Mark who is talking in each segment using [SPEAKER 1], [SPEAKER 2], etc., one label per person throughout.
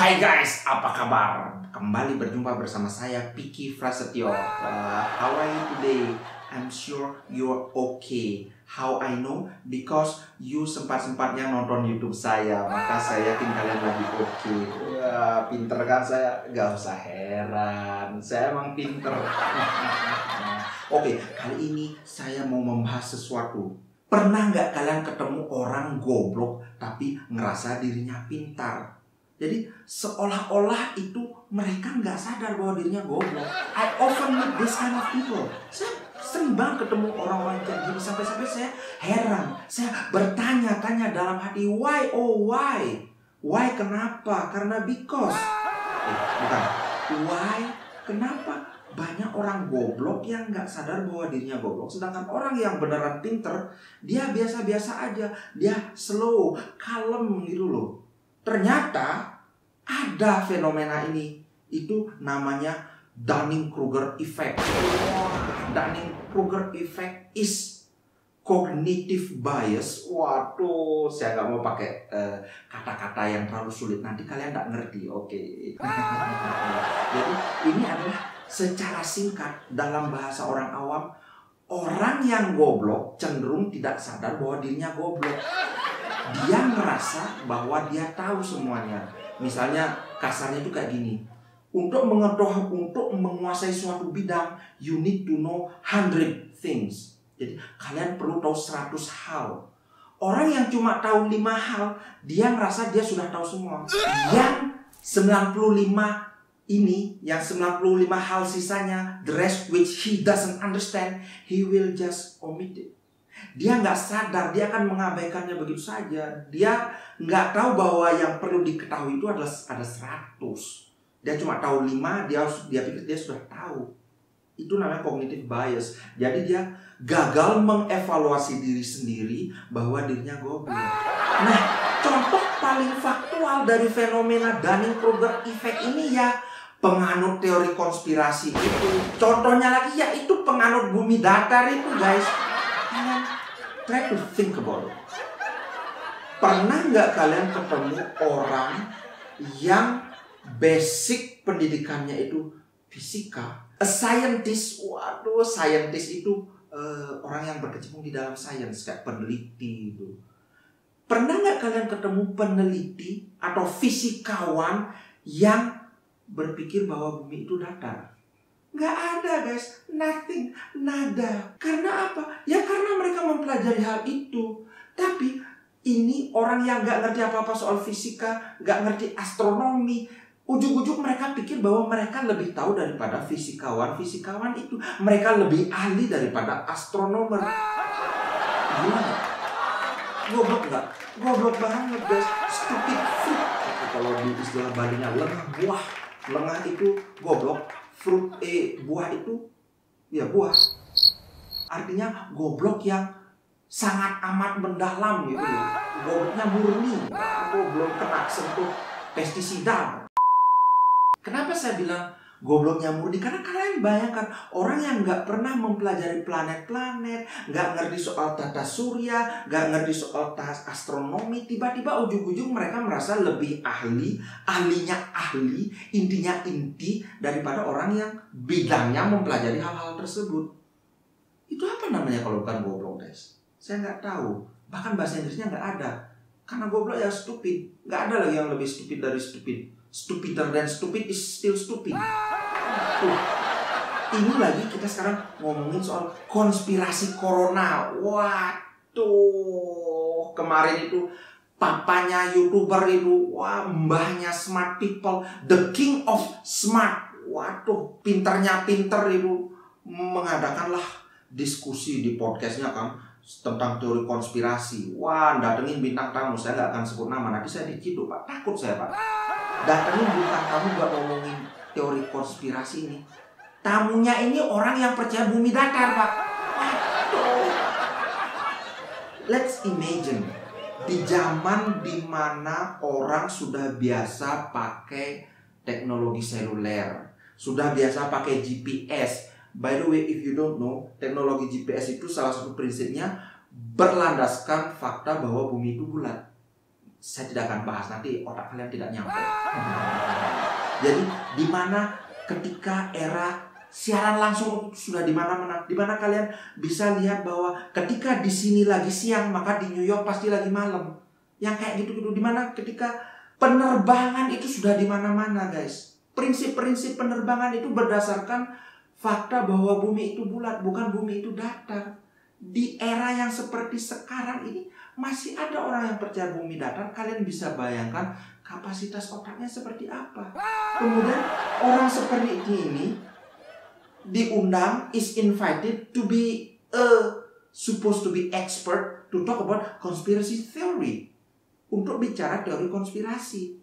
[SPEAKER 1] Hai guys, apa kabar? Kembali berjumpa bersama saya Piki Prasetyo. How are you today? I'm sure you're okay. How I know? Because you sempat-sempatnya nonton YouTube saya, maka saya yakin kalian lagi okay. Ya, pinter kan saya? Gak usah heran, saya emang pinter. Oke, kali ini saya mau membahas sesuatu. Pernah nggak kalian ketemu orang goblok tapi ngerasa dirinya pintar? Jadi seolah-olah itu mereka nggak sadar bahwa dirinya goblok. I often meet this kind of people. Saya sering banget ketemu orang-orang kayak gini, sampai-sampai saya heran. Saya bertanya-tanya dalam hati, why? Oh why? Why kenapa? Karena because. Bukan. Why? Kenapa? Banyak orang goblok yang nggak sadar bahwa dirinya goblok. Sedangkan orang yang beneran pinter, dia biasa-biasa aja. Dia slow, kalem gitu loh. Ternyata ada fenomena ini. Itu namanya Dunning-Kruger effect. Dunning-Kruger effect is cognitive bias. Waduh, saya nggak mau pakai kata-kata yang terlalu sulit. Nanti kalian nggak ngerti, oke? Jadi ini adalah secara singkat dalam bahasa orang awam, orang yang goblok cenderung tidak sadar bahwa dirinya goblok. Dia merasa bahwa dia tahu semuanya. Misalnya kasarnya itu kayak gini. Untuk menguasai suatu bidang, you need to know 100 things. Jadi kalian perlu tahu 100 hal. Orang yang cuma tahu 5 hal, dia merasa dia sudah tahu semua. Yang 95 ini, yang 95 hal sisanya, the rest which he doesn't understand, he will just omit it. Dia nggak sadar, dia akan mengabaikannya begitu saja. Dia nggak tahu bahwa yang perlu diketahui itu adalah ada 100. Dia cuma tahu 5, dia pikir dia sudah tahu. Itu namanya cognitive bias. Jadi dia gagal mengevaluasi diri sendiri bahwa dirinya goblok. Nah, contoh paling faktual dari fenomena Dunning-Kruger effect ini ya penganut teori konspirasi itu. Contohnya lagi ya itu penganut bumi datar itu, guys. Try to think about it. Pernah nggak kalian ketemu orang yang basic pendidikannya itu fisika? A scientist, waduh, scientist itu orang yang berkecimpung di dalam sains, kayak peneliti itu. Pernah nggak kalian ketemu peneliti atau fisikawan yang berpikir bahwa bumi itu datar? Nggak ada, guys. Nothing. Nada. Karena apa? Ya karena mereka mempelajari hal itu. Tapi ini orang yang nggak ngerti apa-apa soal fisika, nggak ngerti astronomi. Ujung-ujung mereka pikir bahwa mereka lebih tahu daripada fisikawan itu. Mereka lebih ahli daripada astronomer. Gimana? Goblok nggak? Goblok banget, guys. Stupid fruit. Kalau di istilah Balinya, lengah buah. Lengah itu goblok. Fruit, buah itu ya buah. Artinya goblok yang sangat amat mendalam gitu. Gobloknya murni. Aku belum kena sentuh pestisida. Kenapa saya bilang gobloknya murni? Karena kalian bayangkan orang yang nggak pernah mempelajari planet-planet, nggak ngerti soal tata surya, nggak ngerti soal astronomi, tiba-tiba ujung-ujung mereka merasa lebih ahlinya ahli, intinya inti daripada orang yang bidangnya mempelajari hal-hal tersebut. Itu apa namanya kalau bukan goblok, guys? Saya nggak tahu. Bahkan bahasa Inggrisnya nggak ada. Karena goblok ya stupid. Nggak ada lagi yang lebih stupid dari stupid. Stupider than stupid is still stupid. Ini lagi kita sekarang ngomongin soal konspirasi corona. Waduh, kemarin itu papanya YouTuber itu, wah, mbahnya smart people, the king of smart. Waduh, pinternya pinter itu mengadakanlah diskusi di podcastnya kan tentang teori konspirasi. Wah, datengin bintang tamu, saya nggak akan sebut nama, nanti saya diciduk, Pak. Takut saya, Pak. Datengin bintang tamu buat ngomongin teori konspirasi ini. Tamunya ini orang yang percaya bumi datar, Pak. Waduh. Let's imagine di zaman dimana orang sudah biasa pakai teknologi seluler, sudah biasa pakai GPS. By the way, if you don't know, teknologi GPS itu salah satu prinsipnya berlandaskan fakta bahwa bumi itu bulat. Saya tidak akan bahas, nanti otak kalian tidak nyampe. Jadi di mana ketika era siaran langsung sudah di mana-mana, di mana kalian bisa lihat bahwa ketika di sini lagi siang, maka di New York pasti lagi malam. Yang kayak gitu-gitu, di mana ketika penerbangan itu sudah di mana-mana, guys. Prinsip-prinsip penerbangan itu berdasarkan fakta bahwa bumi itu bulat, bukan bumi itu datar. Di era yang seperti sekarang ini masih ada orang yang percaya bumi datar. Kalian bisa bayangkan kapasitas otaknya seperti apa. Kemudian orang seperti ini diundang, is invited to be supposed to be expert to talk about conspiracy theory, untuk bicara teori konspirasi.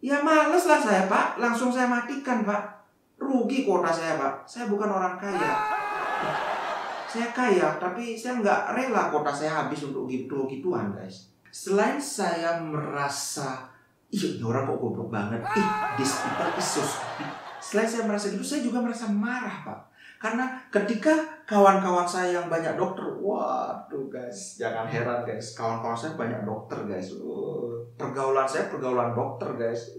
[SPEAKER 1] Ya males lah saya, Pak. Langsung saya matikan, Pak. Rugi kuota saya, Pak. Saya bukan orang kaya. Saya kaya, tapi saya nggak rela kuota saya habis untuk gitu-gituan, guys. Selain saya merasa, ih, ini orang kok goblok banget. Ih, this people is so stupid. Selain saya merasa gitu, saya juga merasa marah, Pak. Karena ketika kawan-kawan saya yang banyak dokter, waduh guys, jangan heran guys, kawan-kawan saya banyak dokter guys. Pergaulan saya pergaulan dokter guys.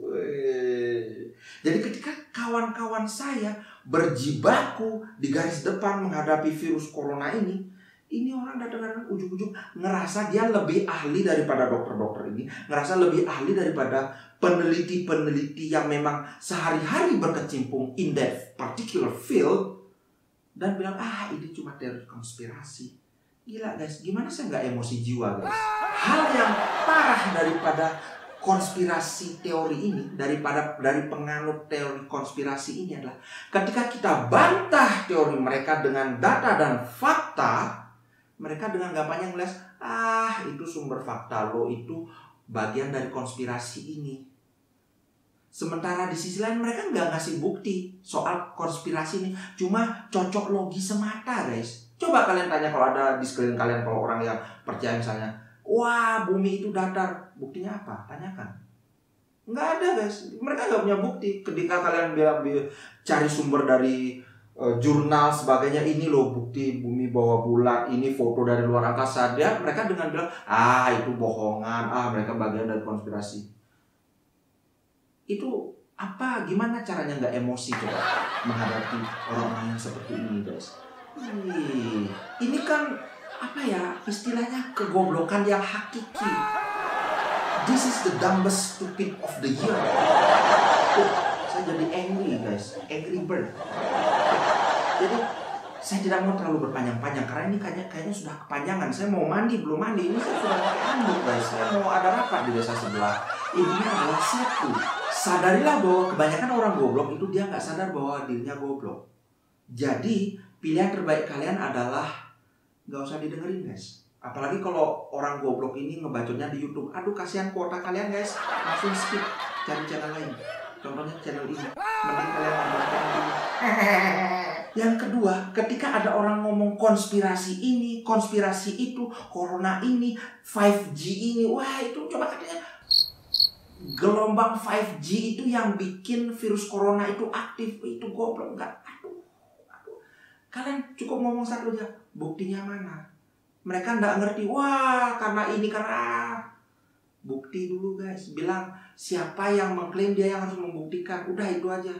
[SPEAKER 1] Jadi ketika kawan-kawan saya berjibaku di garis depan menghadapi virus corona ini orang datang-datang ujung-ujung ngerasa dia lebih ahli daripada dokter-dokter ini, ngerasa lebih ahli daripada peneliti-peneliti yang memang sehari-hari berkecimpung in that particular field, dan bilang, ini cuma teori konspirasi. Gila guys, gimana saya nggak emosi jiwa guys? Hal yang parah daripada konspirasi teori ini, dari penganut teori konspirasi ini adalah ketika kita bantah teori mereka dengan data dan fakta, mereka dengan gampangnya ngeliat, itu sumber fakta lo, itu bagian dari konspirasi ini. Sementara di sisi lain mereka nggak ngasih bukti soal konspirasi ini, cuma cocok logi semata guys. Coba kalian tanya kalau ada di sekeliling kalian, kalau orang yang percaya misalnya, wah bumi itu datar, buktinya apa? Tanyakan. Nggak ada guys, mereka nggak punya bukti. Ketika kalian cari sumber dari jurnal sebagainya, ini loh bukti bumi bawah bulat, ini foto dari luar angkasa, mereka dengan bilang, itu bohongan, mereka bagian dari konspirasi. Itu apa, gimana caranya nggak emosi coba menghadapi orang-orang yang seperti ini guys? Ini kan apa ya istilahnya, kegoblokan yang hakiki. This is the dumbest stupid of the year. Saya jadi angry guys, angry bird. Jadi saya tidak mau terlalu berpanjang-panjang karena ini kayaknya sudah kepanjangan. Saya mau mandi, belum mandi, ini saya sudah pakai handuk guys. Saya mau ada rapat di desa sebelah. Intinya adalah satu, sadarilah bahwa kebanyakan orang goblok itu dia nggak sadar bahwa dirinya goblok. Jadi pilihan terbaik kalian adalah nggak usah didengerin guys. Apalagi kalau orang goblok ini ngebacotnya di YouTube. Aduh kasihan kuota kalian guys, langsung skip, cari channel lain. Contohnya channel ini. Mending kalian nonton channel ini. Yang kedua, ketika ada orang ngomong konspirasi ini, konspirasi itu, corona ini, 5G ini, wah itu coba katanya gelombang 5G itu yang bikin virus corona itu aktif, itu goblok enggak? Aduh. Kalian cukup ngomong satu aja, buktinya mana? Mereka enggak ngerti, wah karena ini, karena bukti dulu guys. Bilang siapa yang mengklaim dia yang harus membuktikan, udah itu aja.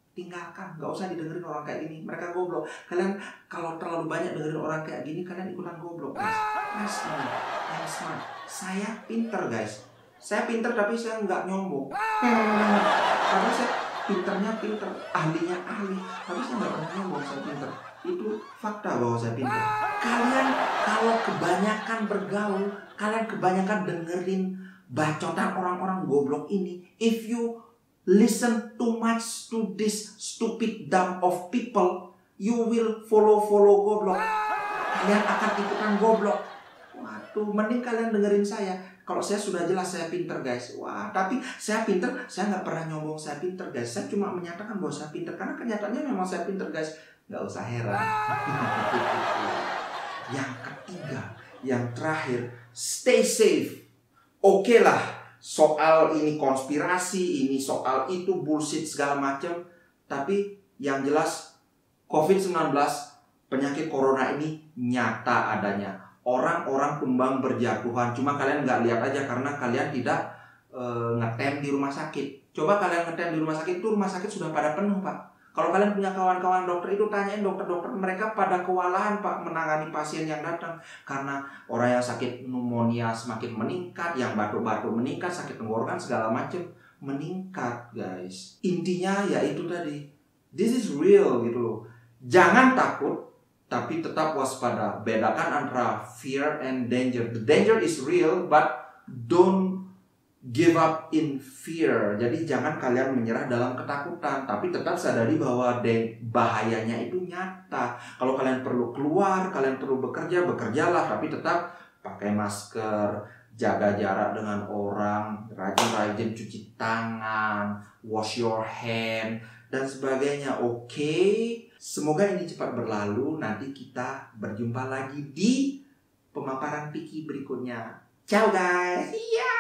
[SPEAKER 1] Tinggalkan, nggak usah didengerin orang kayak gini, mereka goblok. Kalian kalau terlalu banyak dengerin orang kayak gini, kalian ikutan goblok guys. I'm smart. Saya pinter guys. Saya pinter tapi saya nggak nyombong. Karena saya pinternya pinter, ahlinya ahli, tapi saya nggak pernah nyombong saya pinter. Itu fakta bahwa saya pinter. Kalian kalau kebanyakan bergaul, kalian kebanyakan dengerin bacotan orang-orang goblok ini, if you listen too much to this stupid dumb of people, you will follow goblok. Kalian akan ikutan goblok. Waduh, mending kalian dengerin saya. Kalau saya sudah jelas saya pinter guys. Wah, tapi saya pinter, saya nggak pernah nyombong saya pinter guys. Saya cuma menyatakan bahwa saya pinter karena kenyataannya memang saya pinter guys. Nggak usah heran. Yang ketiga, yang terakhir, stay safe. Oke lah, soal ini konspirasi, ini soal itu bullshit segala macam. Tapi yang jelas COVID-19, penyakit corona ini nyata adanya. Orang-orang tumbang berjatuhan. Cuma kalian nggak lihat aja karena kalian tidak ngetem di rumah sakit. Coba kalian ngetem di rumah sakit, itu rumah sakit sudah pada penuh, Pak. Kalau kalian punya kawan-kawan dokter itu, tanyain dokter-dokter, mereka pada kewalahan, Pak, menangani pasien yang datang. Karena orang yang sakit pneumonia semakin meningkat, yang batuk-batuk meningkat, sakit tenggorokan segala macam meningkat, guys. Intinya ya itu tadi. This is real gitu loh. Jangan takut, tapi tetap waspada. Bedakan antara fear and danger. The danger is real, but don't give up in fear. Jadi jangan kalian menyerah dalam ketakutan, tapi tetap sadari bahwa bahayanya itu nyata. Kalau kalian perlu keluar, kalian perlu bekerja, bekerjalah, tapi tetap pakai masker, jaga jarak dengan orang, rajin-rajin cuci tangan, wash your hand, dan sebagainya. Oke? Semoga ini cepat berlalu. Nanti kita berjumpa lagi di pemaparan Piki berikutnya. Ciao guys. Iya.